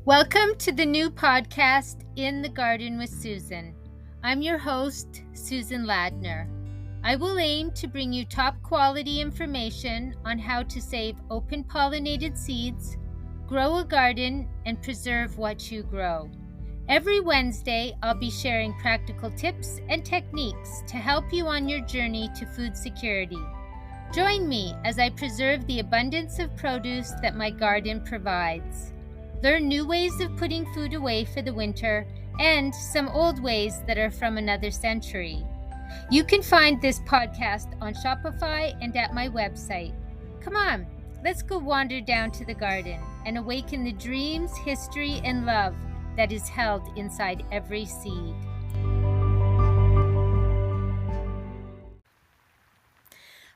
Welcome to the new podcast, In the Garden with Susan. I'm your host, Susan Ladner. I will aim to bring you top quality information on how to save open pollinated seeds, grow a garden, and preserve what you grow. Every Wednesday, I'll be sharing practical tips and techniques to help you on your journey to food security. Join me as I preserve the abundance of produce that my garden provides. Learn new ways of putting food away for the winter and some old ways that are from another century. You can find this podcast on Shopify and at my website. Come on, let's go wander down to the garden and awaken the dreams, history, and love that is held inside every seed.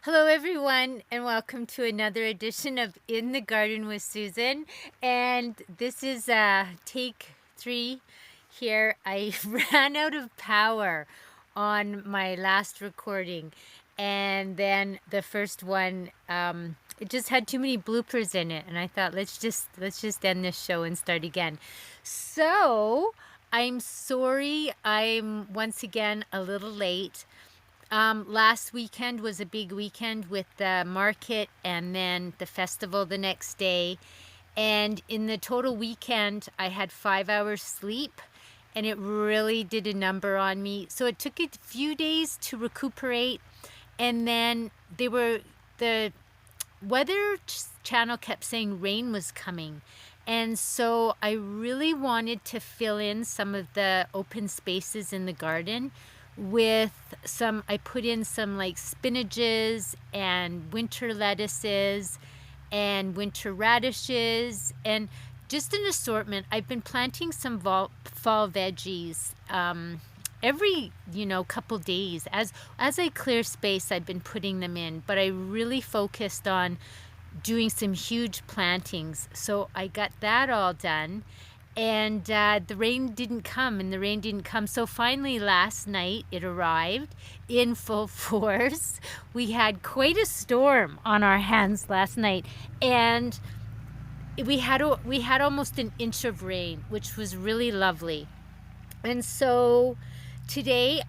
Hello everyone, and welcome to another edition of In the Garden with Susan. And this is take 3 here. I ran out of power on my last recording, and then the first one it just had too many bloopers in it, and I thought let's just end this show and start again. So I'm sorry I'm once again a little late. Last weekend was a big weekend with the market and then the festival the next day. And in the total weekend, I had 5 hours sleep, and it really did a number on me. So it took a few days to recuperate. And then the weather channel kept saying rain was coming. And so I really wanted to fill in some of the open spaces in the garden with I put in some like spinaches and winter lettuces and winter radishes and just an assortment. I've been planting some fall veggies every couple days. As I clear space, I've been putting them in, but I really focused on doing some huge plantings. So I got that all done. And the rain didn't come. So finally last night it arrived in full force. We had quite a storm on our hands last night, and we had almost an inch of rain, which was really lovely. And so today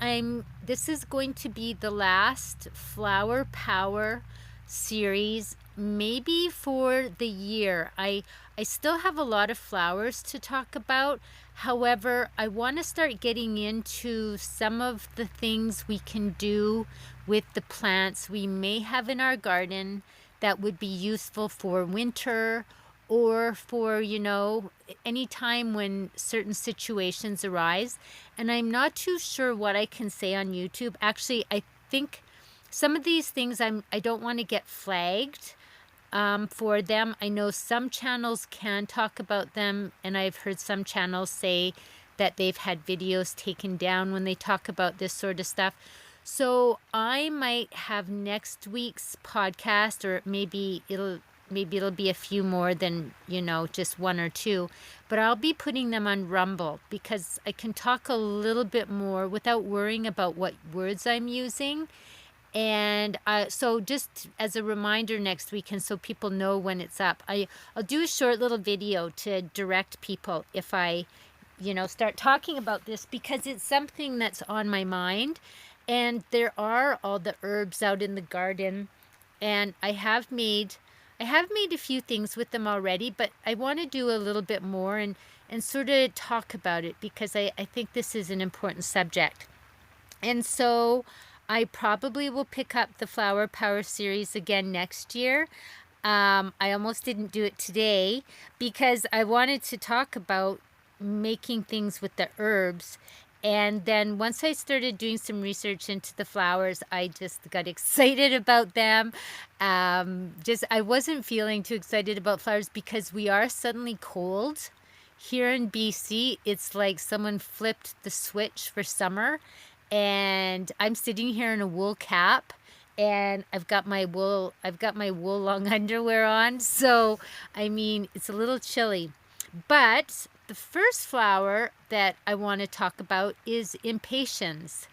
this is going to be the last Flower Power series, maybe for the year. I still have a lot of flowers to talk about. However, I want to start getting into some of the things we can do with the plants we may have in our garden that would be useful for winter or for, any time when certain situations arise. And I'm not too sure what I can say on YouTube. Actually, I think some of these things I don't want to get flagged for them. I know some channels can talk about them, and I've heard some channels say that they've had videos taken down when they talk about this sort of stuff. So I might have next week's podcast, or maybe it'll be a few more than, just 1 or 2, but I'll be putting them on Rumble because I can talk a little bit more without worrying about what words I'm using. And so just as a reminder next week, and so people know when it's up, I'll do a short little video to direct people if I, start talking about this, because it's something that's on my mind. And there are all the herbs out in the garden, and I have made a few things with them already, but I want to do a little bit more and sort of talk about it, because I think this is an important subject. And so I probably will pick up the Flower Power series again next year. I almost didn't do it today because I wanted to talk about making things with the herbs. And then once I started doing some research into the flowers, I just got excited about them. I wasn't feeling too excited about flowers because we are suddenly cold. Here in BC, it's like someone flipped the switch for summer. And I'm sitting here in a wool cap, and I've got my wool long underwear on. So, it's a little chilly. But the first flower that I want to talk about is Impatiens.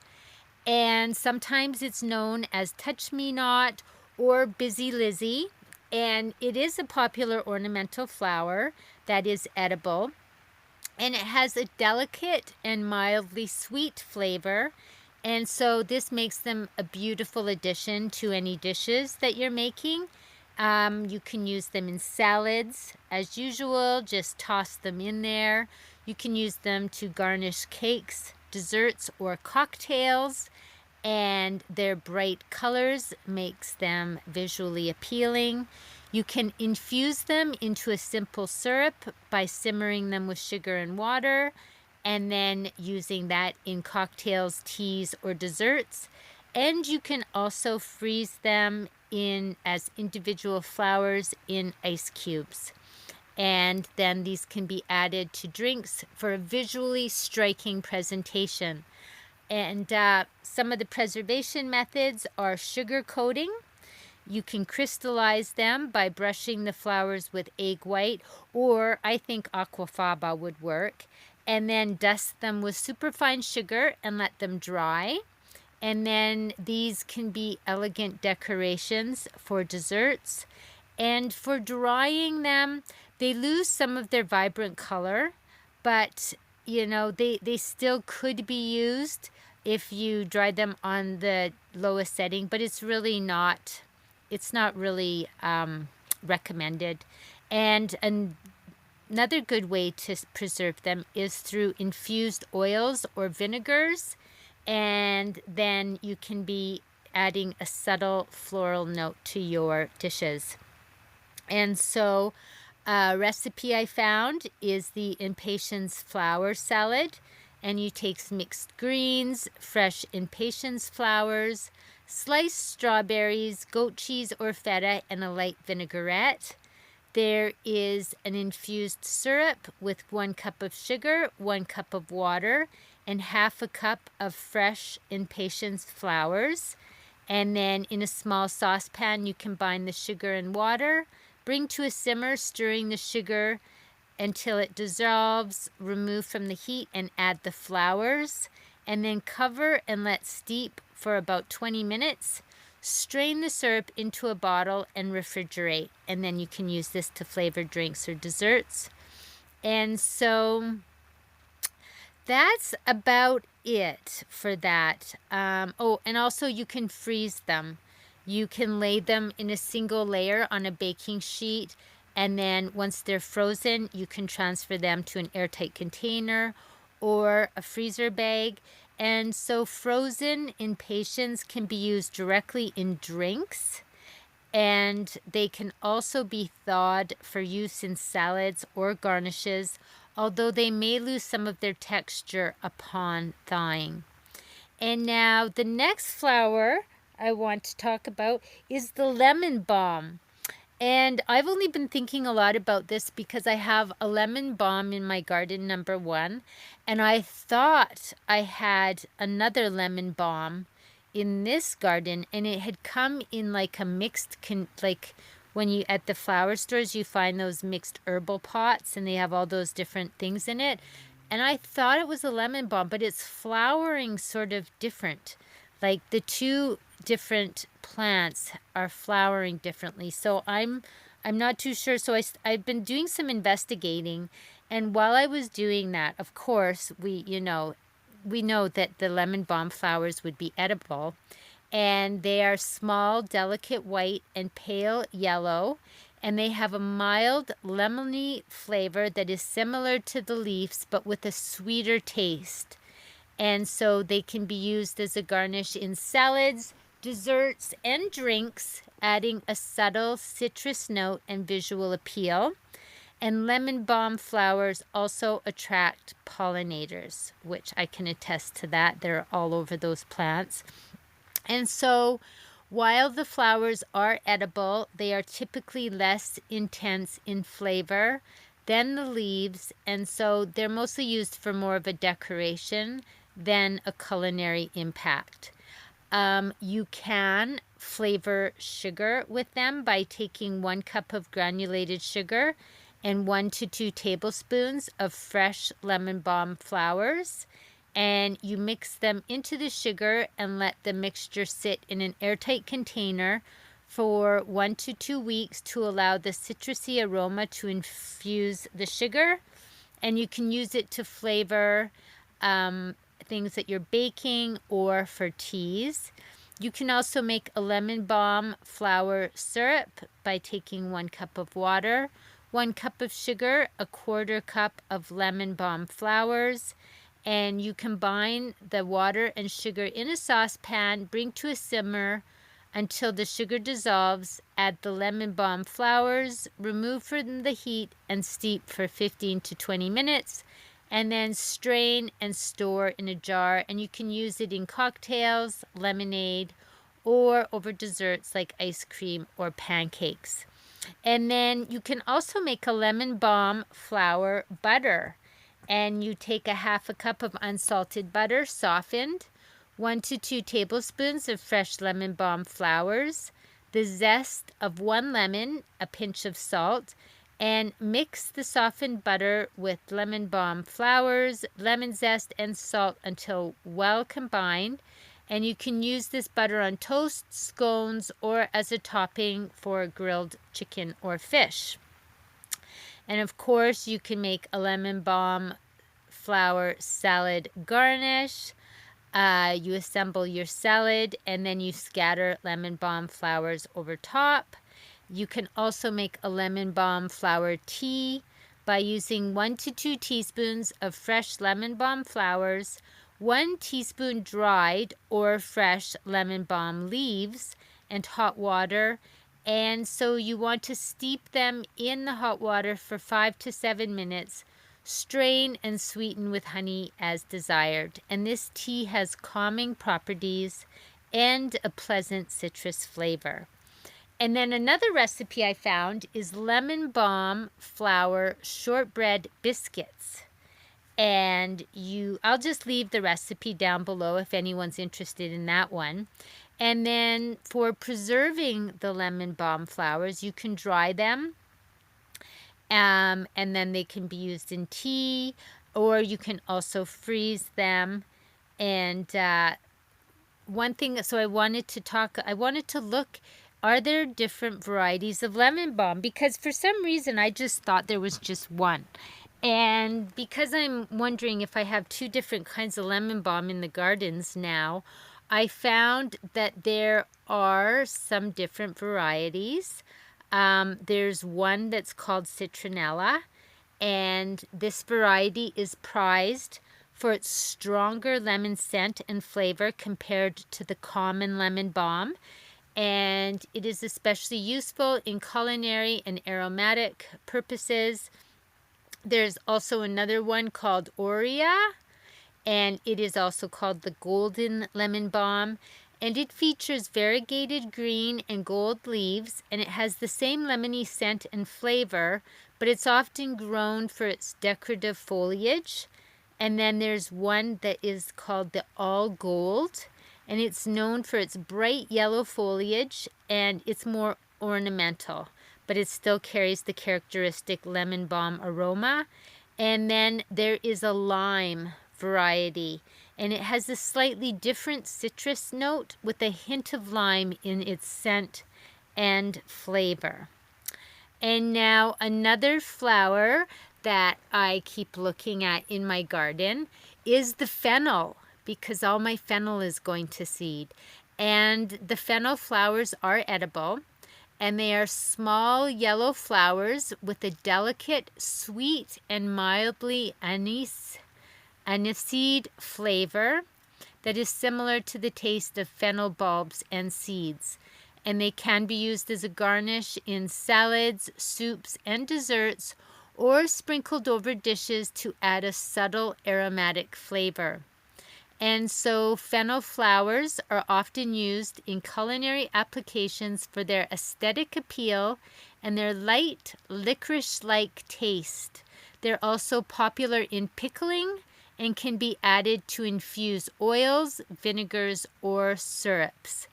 And sometimes it's known as Touch Me Not or Busy Lizzie. And it is a popular ornamental flower that is edible. and it has a delicate and mildly sweet flavor. And so this makes them a beautiful addition to any dishes that you're making. You can use them in salads as usual, just toss them in there. You can use them to garnish cakes, desserts, or cocktails, and their bright colors makes them visually appealing. You can infuse them into a simple syrup by simmering them with sugar and water, and then using that in cocktails, teas, or desserts. And you can also freeze them in as individual flowers in ice cubes. And then these can be added to drinks for a visually striking presentation. And some of the preservation methods are sugar coating. You can crystallize them by brushing the flowers with egg white, or I think aquafaba would work, and then dust them with superfine sugar and let them dry. And then these can be elegant decorations for desserts. And for drying them, they lose some of their vibrant color, but you know, they still could be used if you dry them on the lowest setting, but it's not really recommended. And another good way to preserve them is through infused oils or vinegars, and then you can be adding a subtle floral note to your dishes. And so a recipe I found is the Impatiens flower salad, and you take mixed greens, fresh Impatiens flowers, sliced strawberries, goat cheese or feta, and a light vinaigrette. There is an infused syrup with 1 cup of sugar, 1 cup of water, and half a cup of fresh Impatiens flowers. And then in a small saucepan, you combine the sugar and water. Bring to a simmer, stirring the sugar until it dissolves. Remove from the heat and add the flowers. And then cover and let steep for about 20 minutes. Strain the syrup into a bottle and refrigerate. And then you can use this to flavor drinks or desserts. And so that's about it for that. Oh, and also you can freeze them. You can lay them in a single layer on a baking sheet, and then once they're frozen, you can transfer them to an airtight container or a freezer bag. And so frozen Impatiens can be used directly in drinks, and they can also be thawed for use in salads or garnishes, although they may lose some of their texture upon thawing. And now the next flower I want to talk about is the lemon balm. And I've only been thinking a lot about this because I have a lemon balm in my garden, number 1, and I thought I had another lemon balm in this garden, and it had come in like a mixed, like when you at the flower stores you find those mixed herbal pots, and they have all those different things in it. And I thought it was a lemon balm, but it's flowering sort of different. Like the two different plants are flowering differently. So I'm not too sure. So I've been doing some investigating, and while I was doing that, of course, we know that the lemon balm flowers would be edible, and they are small, delicate white and pale yellow, and they have a mild lemony flavor that is similar to the leaves but with a sweeter taste. And so they can be used as a garnish in salads, desserts, and drinks, adding a subtle citrus note and visual appeal. And lemon balm flowers also attract pollinators, which I can attest to that. They're all over those plants. And so while the flowers are edible, they are typically less intense in flavor than the leaves. And so they're mostly used for more of a decoration than a culinary impact. You can flavor sugar with them by taking 1 cup of granulated sugar and 1 to 2 tablespoons of fresh lemon balm flowers, and you mix them into the sugar and let the mixture sit in an airtight container for 1 to 2 weeks to allow the citrusy aroma to infuse the sugar. And you can use it to flavor things that you're baking or for teas. You can also make a lemon balm flower syrup by taking 1 cup of water, 1 cup of sugar, a 1/4 cup of lemon balm flowers, and you combine the water and sugar in a saucepan, bring to a simmer until the sugar dissolves, add the lemon balm flowers, remove from the heat, and steep for 15 to 20 minutes, and then strain and store in a jar. And you can use it in cocktails, lemonade, or over desserts like ice cream or pancakes. And then you can also make a lemon balm flower butter. And you take a 1/2 cup of unsalted butter, softened, 1 to 2 tablespoons of fresh lemon balm flowers, the zest of 1 lemon, a pinch of salt, and mix the softened butter with lemon balm flowers, lemon zest, and salt until well combined. And you can use this butter on toast, scones, or as a topping for grilled chicken or fish. And of course, you can make a lemon balm flower salad garnish. You assemble your salad and then you scatter lemon balm flowers over top. You can also make a lemon balm flower tea by using 1 to 2 teaspoons of fresh lemon balm flowers, 1 teaspoon dried or fresh lemon balm leaves, and hot water. And so you want to steep them in the hot water for 5 to 7 minutes. Strain and sweeten with honey as desired. And this tea has calming properties and a pleasant citrus flavor. And then another recipe I found is lemon balm flour shortbread biscuits. And I'll just leave the recipe down below if anyone's interested in that one. And then for preserving the lemon balm flowers, you can dry them. And then they can be used in tea, or you can also freeze them. And one thing, so I wanted to look, are there different varieties of lemon balm? Because for some reason, I just thought there was just one. And because I'm wondering if I have 2 different kinds of lemon balm in the gardens now, I found that there are some different varieties. There's one that's called citronella, and this variety is prized for its stronger lemon scent and flavor compared to the common lemon balm. And it is especially useful in culinary and aromatic purposes. There's also another one called Aurea, and it is also called the golden lemon balm. And it features variegated green and gold leaves, and it has the same lemony scent and flavor, but it's often grown for its decorative foliage. And then there's one that is called the all gold, and it's known for its bright yellow foliage, and it's more ornamental, but it still carries the characteristic lemon balm aroma. And then there is a lime variety, and it has a slightly different citrus note with a hint of lime in its scent and flavor. And now another flower that I keep looking at in my garden is the fennel, because all my fennel is going to seed. And the fennel flowers are edible, and they are small yellow flowers with a delicate, sweet, and mildly aniseed flavor that is similar to the taste of fennel bulbs and seeds. And they can be used as a garnish in salads, soups, and desserts, or sprinkled over dishes to add a subtle aromatic flavor. And so fennel flowers are often used in culinary applications for their aesthetic appeal and their light, licorice-like taste. They're also popular in pickling and can be added to infuse oils, vinegars, or syrups.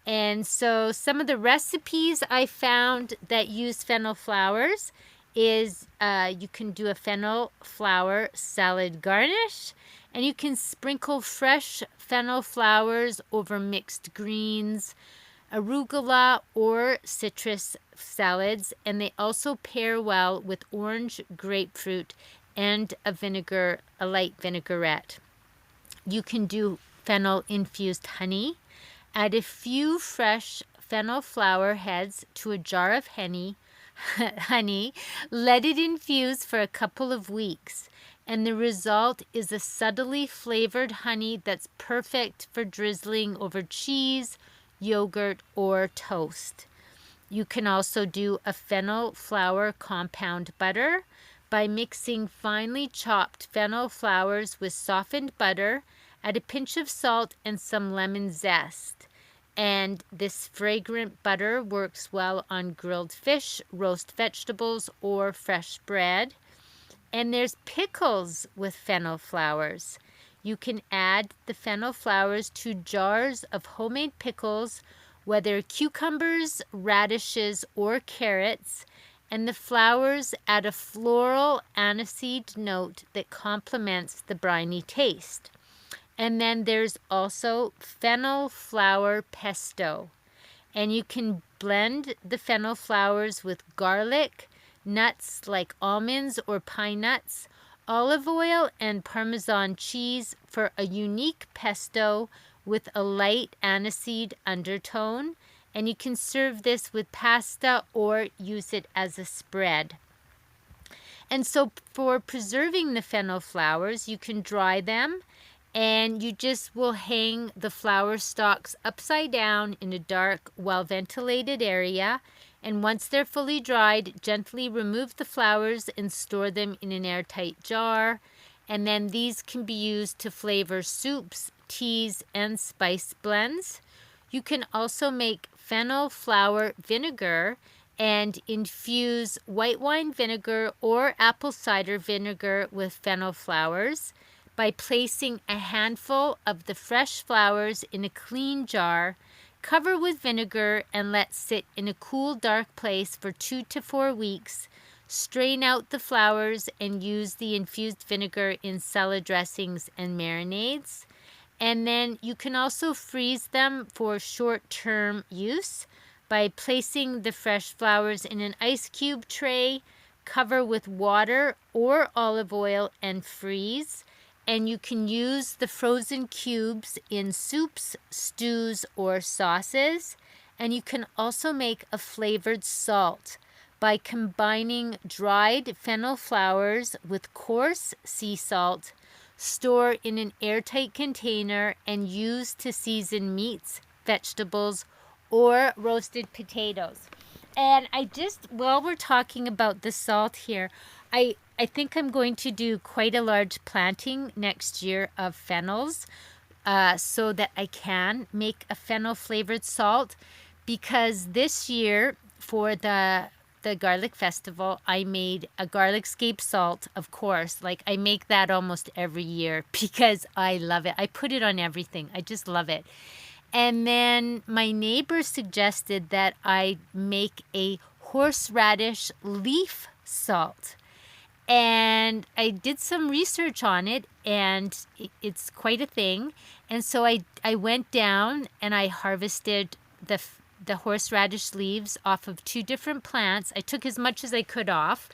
And so some of the recipes I found that use fennel flowers is you can do a fennel flower salad garnish, and you can sprinkle fresh fennel flowers over mixed greens, arugula, or citrus salads, and they also pair well with orange, grapefruit, and a light vinaigrette. You can do fennel infused honey. Add a few fresh fennel flower heads to a jar of honey. Let it infuse for a couple of weeks, and the result is a subtly flavored honey that's perfect for drizzling over cheese, yogurt, or toast. You can also do a fennel flower compound butter by mixing finely chopped fennel flowers with softened butter, add a pinch of salt and some lemon zest. And this fragrant butter works well on grilled fish, roast vegetables, or fresh bread. And there's pickles with fennel flowers. You can add the fennel flowers to jars of homemade pickles, whether cucumbers, radishes, or carrots, and the flowers add a floral aniseed note that complements the briny taste. And then there's also fennel flower pesto. And you can blend the fennel flowers with garlic, nuts like almonds or pine nuts, olive oil, and Parmesan cheese for a unique pesto with a light aniseed undertone. And you can serve this with pasta or use it as a spread. And so for preserving the fennel flowers, you can dry them, and you just will hang the flower stalks upside down in a dark, well-ventilated area. And once they're fully dried, gently remove the flowers and store them in an airtight jar. And then these can be used to flavor soups, teas, and spice blends. You can also make fennel flower vinegar and infuse white wine vinegar or apple cider vinegar with fennel flowers by placing a handful of the fresh flowers in a clean jar, cover with vinegar, and let sit in a cool, dark place for 2 to 4 weeks. Strain out the flowers and use the infused vinegar in salad dressings and marinades. And then you can also freeze them for short-term use by placing the fresh flowers in an ice cube tray, cover with water or olive oil, and freeze. And you can use the frozen cubes in soups, stews, or sauces. And you can also make a flavored salt by combining dried fennel flowers with coarse sea salt, store in an airtight container, and use to season meats, vegetables, or roasted potatoes. And while we're talking about the salt here, I think I'm going to do quite a large planting next year of fennels so that I can make a fennel flavored salt, because this year for the garlic festival, I made a garlic scape salt, of course. Like, I make that almost every year because I love it. I put it on everything. I just love it. And then my neighbor suggested that I make a horseradish leaf salt. And I did some research on it, and it's quite a thing. And so I went down and I harvested the horseradish leaves off of 2 different plants. I took as much as I could off.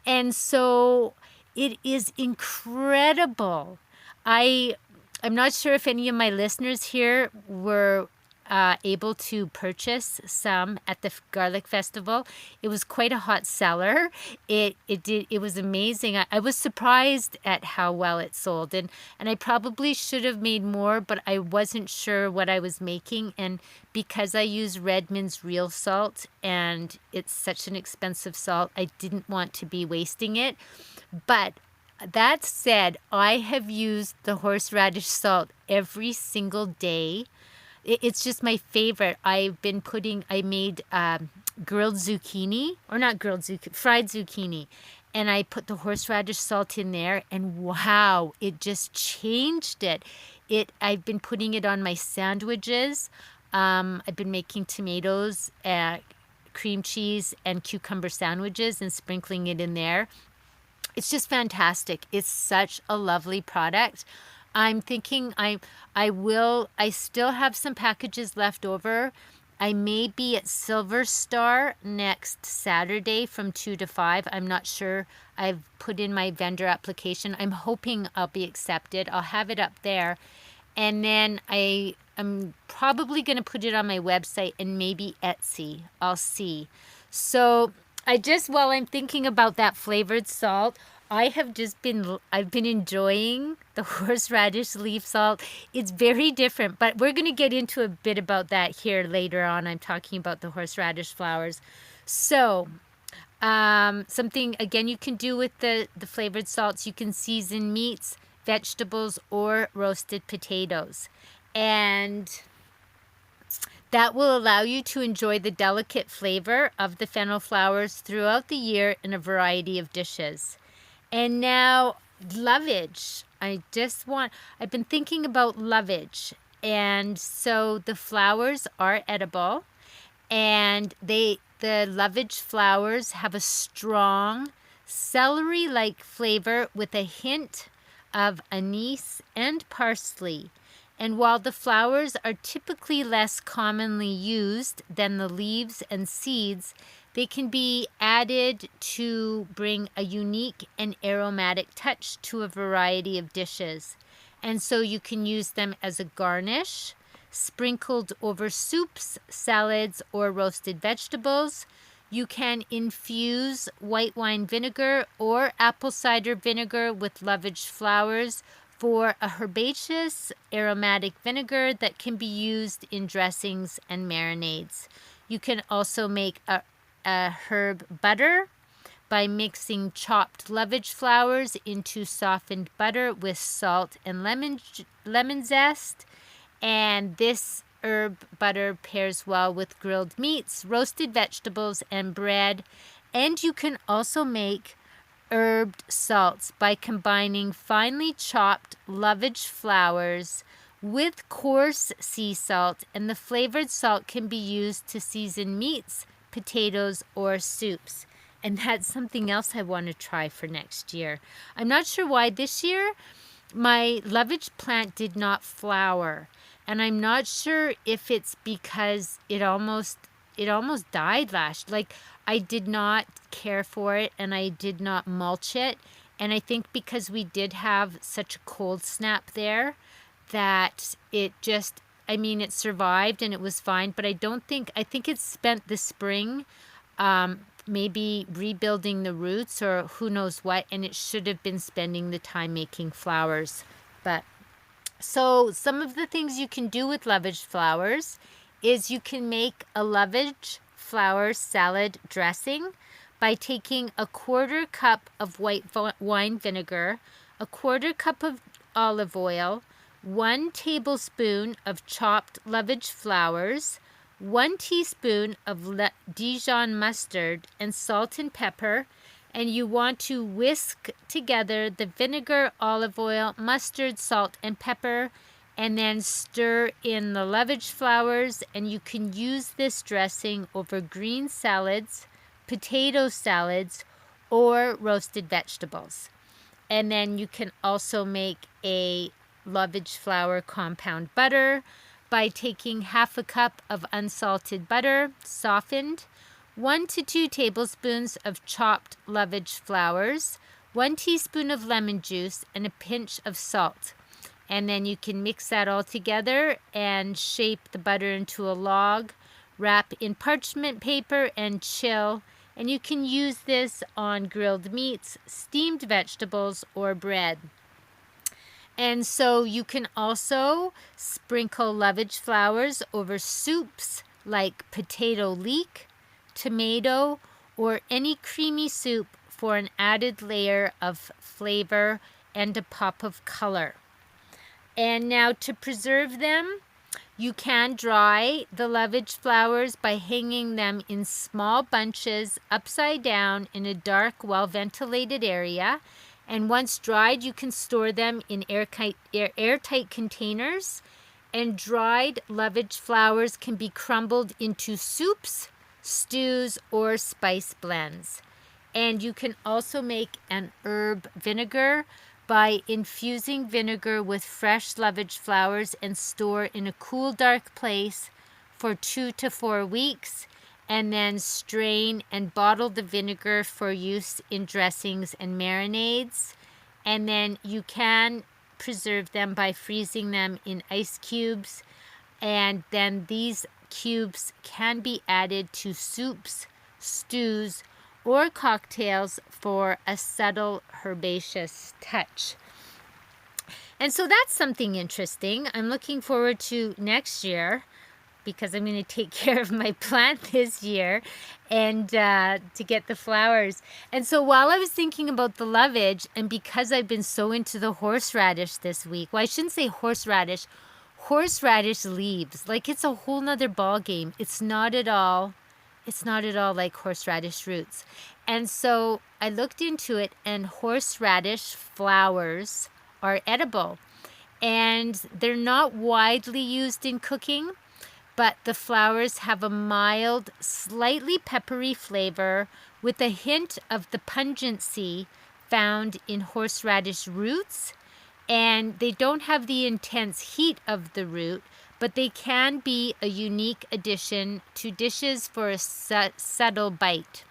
And so it is incredible. I'm not sure if any of my listeners here were able to purchase some at the garlic festival. It was quite a hot seller. It was amazing. I was surprised at how well it sold, and I probably should have made more, but I wasn't sure what I was making. And because I use Redmond's real salt and it's such an expensive salt, I didn't want to be wasting it. But that said, I have used the horseradish salt every single day. It's just my favorite. I made grilled zucchini, or not grilled zucchini, fried zucchini. And I put the horseradish salt in there, and wow, it just changed it. I've been putting it on my sandwiches. I've been making tomatoes, cream cheese, and cucumber sandwiches and sprinkling it in there. It's just fantastic. It's such a lovely product. I'm thinking I still have some packages left over. I may be at Silver Star next Saturday from 2 to 5. I'm not sure. I've put in my vendor application. I'm hoping I'll be accepted. I'll have it up there. And then I'm probably going to put it on my website and maybe Etsy. I'll see. So while I'm thinking about that flavored salt, I've been enjoying the horseradish leaf salt. It's very different, but we're going to get into a bit about that here later on. I'm talking about the horseradish flowers. So something, again, you can do with the flavored salts, you can season meats, vegetables, or roasted potatoes. And that will allow you to enjoy the delicate flavor of the fennel flowers throughout the year in a variety of dishes. And now, lovage. I've been thinking about lovage. And so the flowers are edible. And the lovage flowers have a strong celery-like flavor with a hint of anise and parsley. And while the flowers are typically less commonly used than the leaves and seeds, they can be added to bring a unique and aromatic touch to a variety of dishes. And so you can use them as a garnish, sprinkled over soups, salads, or roasted vegetables. You can infuse white wine vinegar or apple cider vinegar with lovage flowers for a herbaceous aromatic vinegar that can be used in dressings and marinades. You can also make a herb butter by mixing chopped lovage flowers into softened butter with salt and lemon zest. And this herb butter pairs well with grilled meats, roasted vegetables, and bread. And you can also make herbed salts by combining finely chopped lovage flowers with coarse sea salt, and the flavored salt can be used to season meats, potatoes, or soups. And that's something else I want to try for next year. I'm not sure why this year my lovage plant did not flower, and I'm not sure if it's because it almost died I did not care for it, and I did not mulch it. And I think because we did have such a cold snap there that it survived and it was fine. But I think it spent the spring maybe rebuilding the roots or who knows what, and it should have been spending the time making flowers. But so some of the things you can do with lovage flowers is you can make a lovage flower salad dressing by taking a 1/4 cup of white wine vinegar, a 1/4 cup of olive oil, 1 tablespoon of chopped lovage flowers, 1 teaspoon of Dijon mustard, and salt and pepper. And you want to whisk together the vinegar, olive oil, mustard, salt, and pepper, and then stir in the lovage flowers. And you can use this dressing over green salads, potato salads, or roasted vegetables. And then you can also make a lovage flower compound butter by taking 1/2 cup of unsalted butter, softened, 1 to 2 tablespoons of chopped lovage flowers, 1 teaspoon of lemon juice, and a pinch of salt. And then you can mix that all together and shape the butter into a log, wrap in parchment paper, and chill. And you can use this on grilled meats, steamed vegetables, or bread. And so you can also sprinkle lovage flowers over soups like potato leek, tomato, or any creamy soup for an added layer of flavor and a pop of color. And now to preserve them, you can dry the lovage flowers by hanging them in small bunches upside down in a dark, well-ventilated area. And once dried, you can store them in airtight containers. And dried lovage flowers can be crumbled into soups, stews, or spice blends. And you can also make an herb vinegar by infusing vinegar with fresh lovage flowers and store in a cool, dark place for 2 to 4 weeks, and then strain and bottle the vinegar for use in dressings and marinades. And then you can preserve them by freezing them in ice cubes, and then these cubes can be added to soups, stews, or cocktails for a subtle herbaceous touch. And so that's something interesting. I'm looking forward to next year, because I'm going to take care of my plant this year and to get the flowers. And so while I was thinking about the lovage, and because I've been so into the horseradish this week, well, I shouldn't say horseradish leaves. Like, it's a whole nother ball game. It's not at all like horseradish roots. And so I looked into it, and horseradish flowers are edible. And they're not widely used in cooking, but the flowers have a mild, slightly peppery flavor with a hint of the pungency found in horseradish roots. And they don't have the intense heat of the root, but they can be a unique addition to dishes for a subtle bite.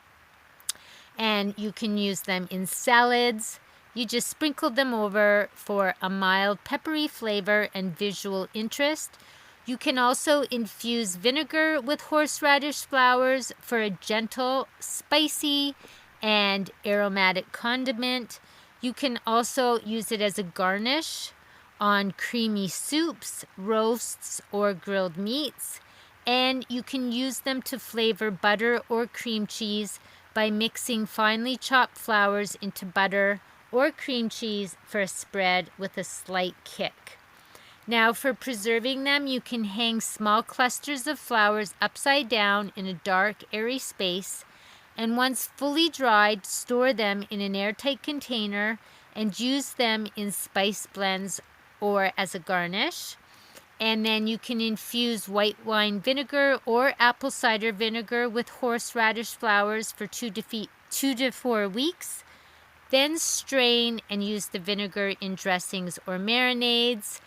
And you can use them in salads. You just sprinkle them over for a mild peppery flavor and visual interest. You can also infuse vinegar with horseradish flowers for a gentle, spicy, and aromatic condiment. You can also use it as a garnish on creamy soups, roasts, or grilled meats. And you can use them to flavor butter or cream cheese by mixing finely chopped flowers into butter or cream cheese for a spread with a slight kick. Now, for preserving them, you can hang small clusters of flowers upside down in a dark, airy space, and once fully dried, store them in an airtight container and use them in spice blends or as a garnish. And then you can infuse white wine vinegar or apple cider vinegar with horseradish flowers for 2 to 4 weeks. Then strain and use the vinegar in dressings or marinades.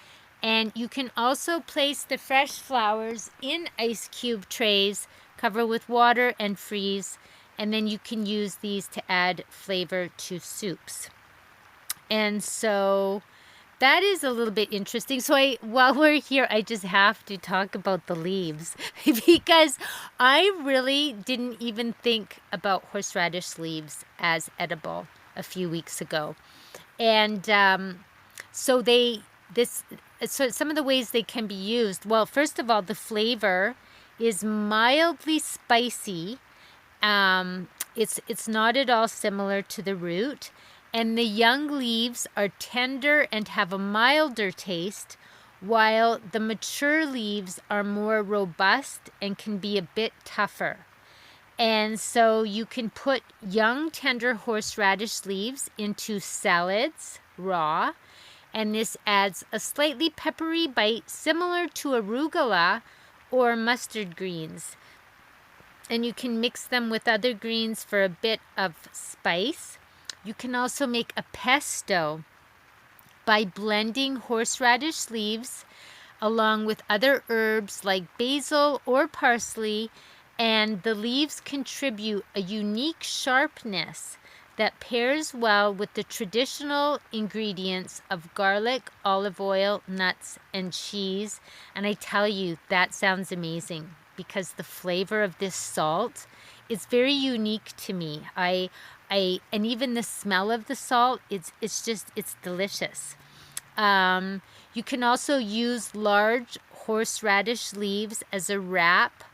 And you can also place the fresh flowers in ice cube trays, cover with water, and freeze. And then you can use these to add flavor to soups. And so that is a little bit interesting. So while we're here, I just have to talk about the leaves because I really didn't even think about horseradish leaves as edible a few weeks ago. And so some of the ways they can be used. Well, first of all, the flavor is mildly spicy. It's not at all similar to the root. And the young leaves are tender and have a milder taste, while the mature leaves are more robust and can be a bit tougher. And so you can put young, tender horseradish leaves into salads, raw, and this adds a slightly peppery bite similar to arugula or mustard greens. And you can mix them with other greens for a bit of spice. You can also make a pesto by blending horseradish leaves along with other herbs like basil or parsley, and the leaves contribute a unique sharpness that pairs well with the traditional ingredients of garlic, olive oil, nuts, and cheese. And I tell you, that sounds amazing because the flavor of this salt is very unique to me. And even the smell of the salt, it's delicious. You can also use large horseradish leaves as a wrap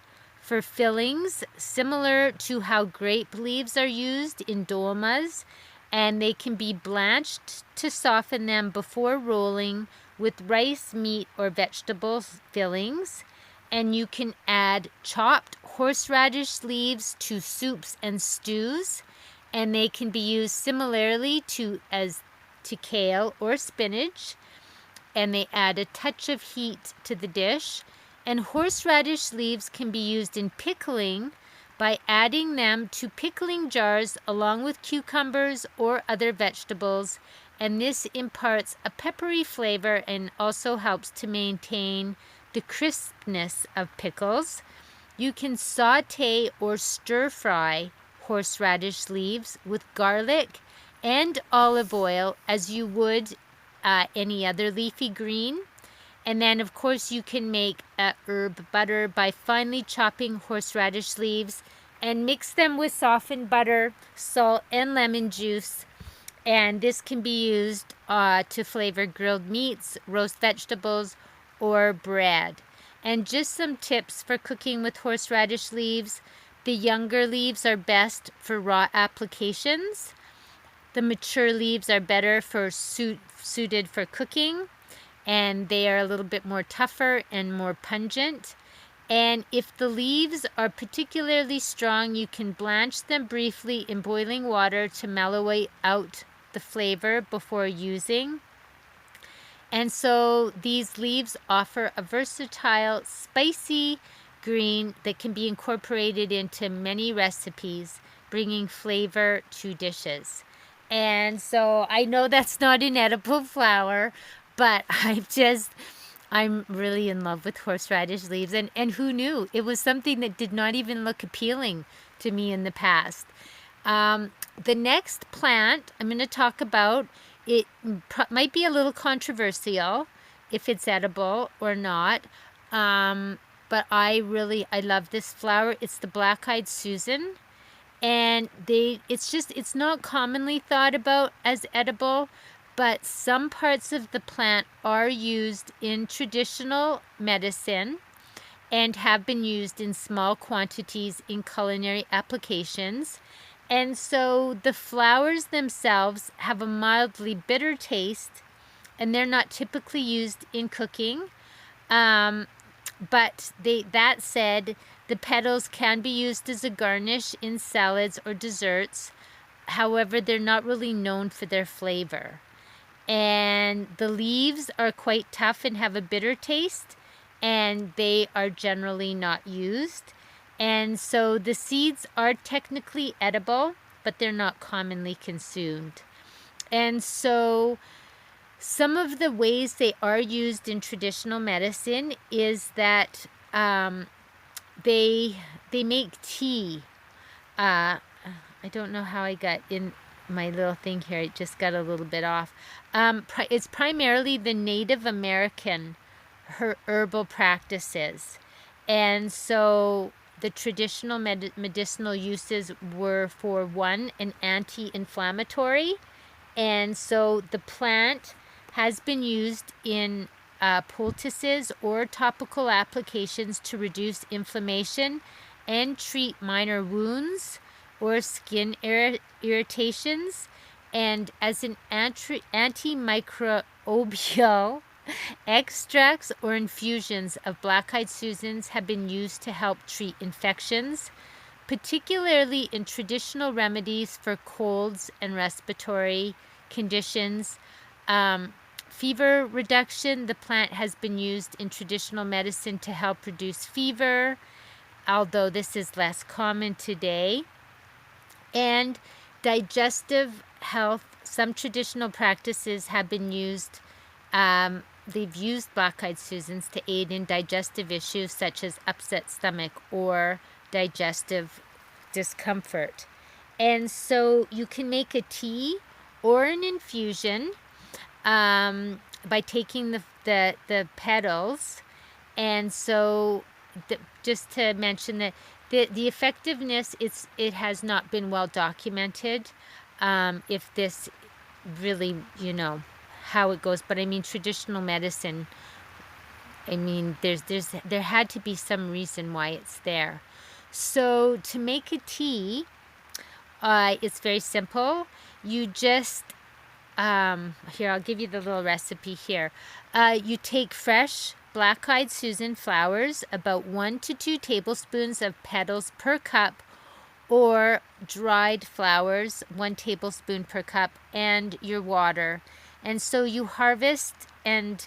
for fillings, similar to how grape leaves are used in dolmas, and they can be blanched to soften them before rolling with rice, meat, or vegetable fillings. And you can add chopped horseradish leaves to soups and stews, and they can be used similarly to kale or spinach, and they add a touch of heat to the dish. And horseradish leaves can be used in pickling by adding them to pickling jars along with cucumbers or other vegetables, and this imparts a peppery flavor and also helps to maintain the crispness of pickles. You can saute or stir fry horseradish leaves with garlic and olive oil as you would any other leafy green. And then, of course, you can make a herb butter by finely chopping horseradish leaves and mix them with softened butter, salt, and lemon juice. And this can be used to flavor grilled meats, roast vegetables, or bread. And just some tips for cooking with horseradish leaves. The younger leaves are best for raw applications. The mature leaves are better for suited for cooking, and they are a little bit more tougher and more pungent. And if the leaves are particularly strong, you can blanch them briefly in boiling water to mellow out the flavor before using. And so these leaves offer a versatile, spicy green that can be incorporated into many recipes, bringing flavor to dishes. And so I know that's not an edible flower, but I'm really in love with horseradish leaves. And who knew? It was something that did not even look appealing to me in the past. The next plant I'm going to talk about, it might be a little controversial if it's edible or not. But I love this flower. It's the black-eyed Susan. And it's not commonly thought about as edible, but some parts of the plant are used in traditional medicine and have been used in small quantities in culinary applications. And so the flowers themselves have a mildly bitter taste, and they're not typically used in cooking. But that said, the petals can be used as a garnish in salads or desserts. However, they're not really known for their flavor. And the leaves are quite tough and have a bitter taste, and they are generally not used. And so the seeds are technically edible, but they're not commonly consumed. And so some of the ways they are used in traditional medicine is that they make tea. I don't know how I got in my little thing here. It just got a little bit off. It's primarily the Native American herbal practices. And so the traditional medicinal uses were, for one, an anti-inflammatory. And so the plant has been used in poultices or topical applications to reduce inflammation and treat minor wounds or skin irritations. And as an antimicrobial, extracts or infusions of black-eyed Susans have been used to help treat infections, particularly in traditional remedies for colds and respiratory conditions. Fever reduction, the plant has been used in traditional medicine to help reduce fever, although this is less common today. And digestive health, some traditional practices have been used. They've used black-eyed Susans to aid in digestive issues such as upset stomach or digestive discomfort. And so you can make a tea or an infusion by taking the petals. And so just to mention that the effectiveness, it has not been well documented if this really, how it goes. But I mean, traditional medicine, I mean, there had to be some reason why it's there. So to make a tea, it's very simple. You just, here, I'll give you the little recipe here. You take fresh black-eyed Susan flowers, about 1 to 2 tablespoons of petals per cup, or dried flowers, 1 tablespoon per cup, and your water. And so you harvest and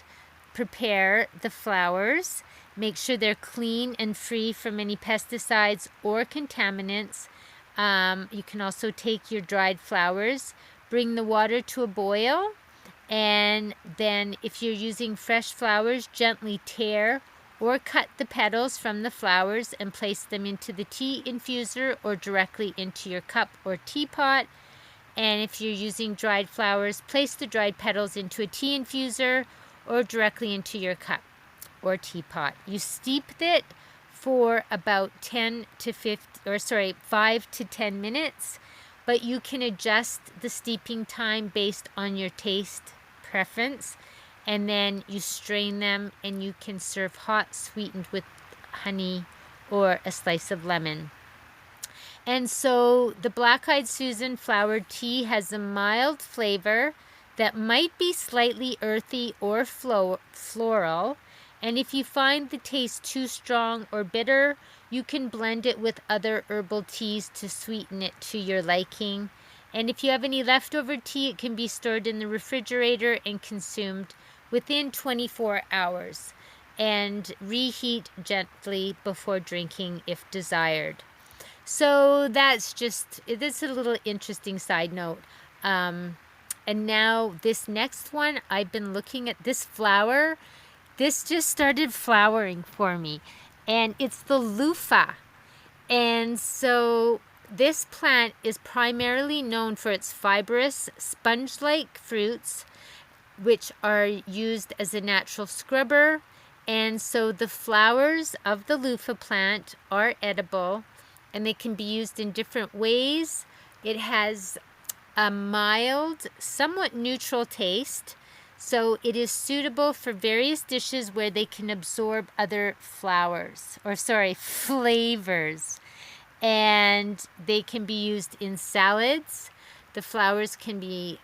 prepare the flowers. Make sure they're clean and free from any pesticides or contaminants. You can also take your dried flowers, bring the water to a boil, and then if you're using fresh flowers, gently tear or cut the petals from the flowers and place them into the tea infuser or directly into your cup or teapot. And if you're using dried flowers, place the dried petals into a tea infuser or directly into your cup or teapot. You steep it for about 5 to 10 minutes, but you can adjust the steeping time based on your taste preference. And then you strain them and you can serve hot, sweetened with honey or a slice of lemon. And so the Black-Eyed Susan flowered tea has a mild flavor that might be slightly earthy or floral. And if you find the taste too strong or bitter, you can blend it with other herbal teas to sweeten it to your liking. And if you have any leftover tea, it can be stored in the refrigerator and consumed within 24 hours. And reheat gently before drinking if desired. So that's a little interesting side note. And now this next one, I've been looking at this flower. This just started flowering for me. And it's the Luffa. And so this plant is primarily known for its fibrous, sponge-like fruits, which are used as a natural scrubber. And so the flowers of the Luffa plant are edible, and they can be used in different ways. It has a mild, somewhat neutral taste, so it is suitable for various dishes where they can absorb other flavors. And they can be used in salads. The flowers can be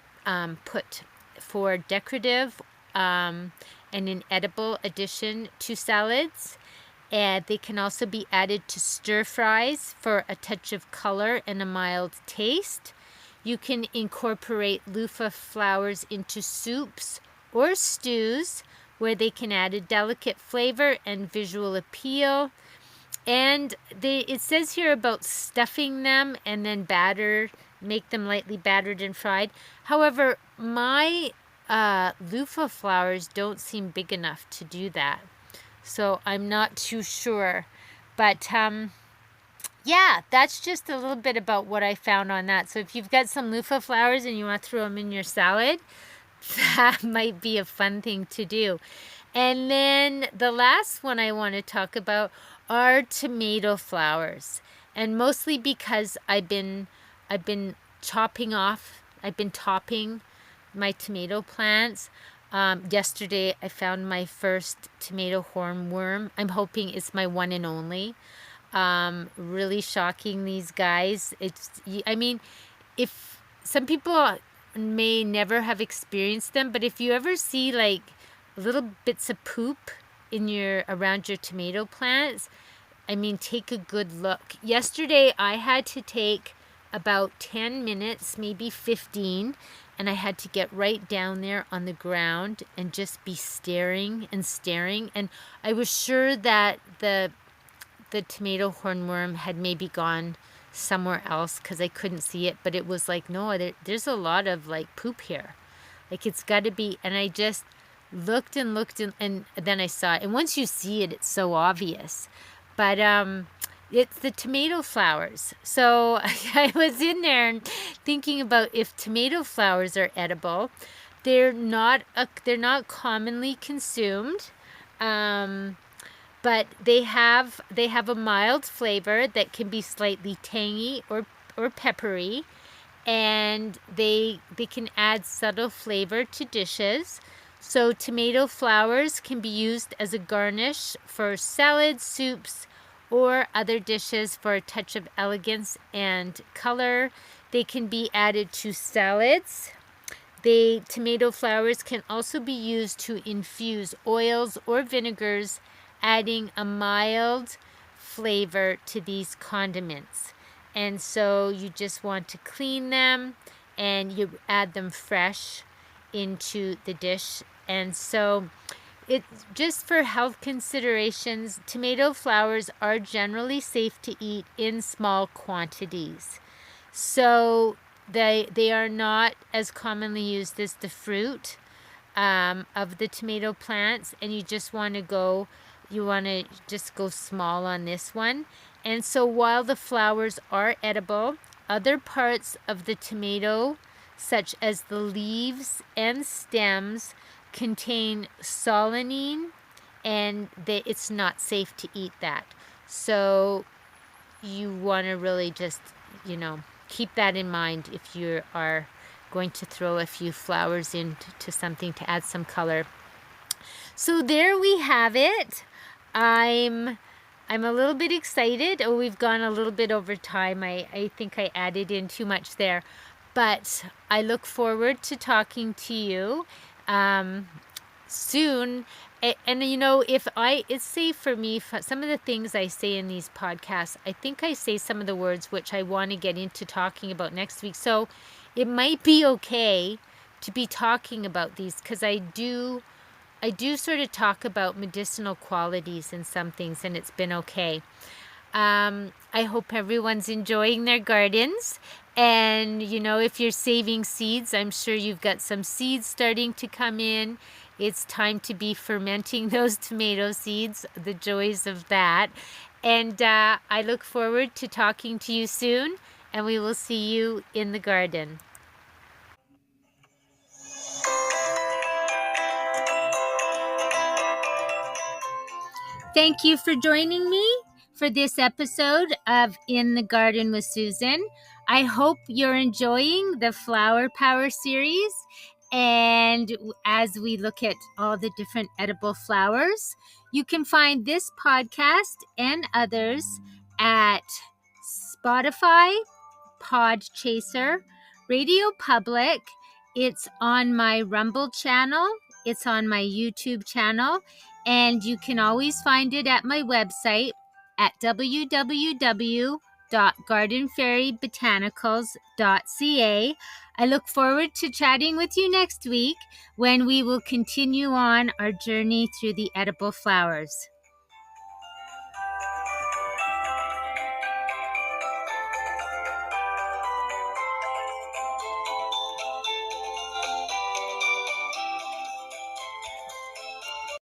put for decorative and an edible addition to salads. And they can also be added to stir fries for a touch of color and a mild taste. You can incorporate Luffa flowers into soups or stews where they can add a delicate flavor and visual appeal. And it says here about stuffing them and then make them lightly battered and fried. However, my Luffa flowers don't seem big enough to do that. So I'm not too sure. But yeah, that's just a little bit about what I found on that. So if you've got some Luffa flowers and you want to throw them in your salad, that might be a fun thing to do. And then the last one I want to talk about are tomato flowers. And mostly because I've been topping my tomato plants. Yesterday I found my first tomato hornworm. I'm hoping it's my one and only. Really shocking, these guys. If some people may never have experienced them, but if you ever see like little bits of poop around your tomato plants, take a good look. Yesterday I had to take about 10 minutes, maybe 15, and I had to get right down there on the ground and just be staring and staring. And I was sure that the tomato hornworm had maybe gone somewhere else because I couldn't see it. But it was like, no, there's a lot of like poop here. Like it's got to be. And I just looked and looked and then I saw it. And once you see it, it's so obvious. But it's the tomato flowers. So I was in there thinking about if tomato flowers are edible. They're not commonly consumed, but they have a mild flavor that can be slightly tangy or peppery, and they can add subtle flavor to dishes. So tomato flowers can be used as a garnish for salads, soups, or other dishes for a touch of elegance and color. They can be added to salads. Tomato flowers can also be used to infuse oils or vinegars, adding a mild flavor to these condiments. And so you just want to clean them and you add them fresh into the dish. And so it's just for health considerations, tomato flowers are generally safe to eat in small quantities. So they are not as commonly used as the fruit of the tomato plants, and you just want to go You want to just go small on this one. And so while the flowers are edible, other parts of the tomato, such as the leaves and stems, contain solanine, and it's not safe to eat that. So you want to really just, keep that in mind if you are going to throw a few flowers into something to add some color. So there we have it. I'm a little bit excited. Oh, we've gone a little bit over time. I think I added in too much there. But I look forward to talking to you soon. And it's safe for me, some of the things I say in these podcasts, I think I say some of the words which I want to get into talking about next week. So it might be okay to be talking about these, because I do sort of talk about medicinal qualities in some things, and it's been okay. I hope everyone's enjoying their gardens. And, if you're saving seeds, I'm sure you've got some seeds starting to come in. It's time to be fermenting those tomato seeds, the joys of that. And I look forward to talking to you soon, and we will see you in the garden. Thank you for joining me for this episode of In the Garden with Susan. I hope you're enjoying the Flower Power series. And as we look at all the different edible flowers, you can find this podcast and others at Spotify, Podchaser, Radio Public. It's on my Rumble channel. It's on my YouTube channel. And you can always find it at my website at www.gardenfairybotanicals.ca. I look forward to chatting with you next week when we will continue on our journey through the edible flowers.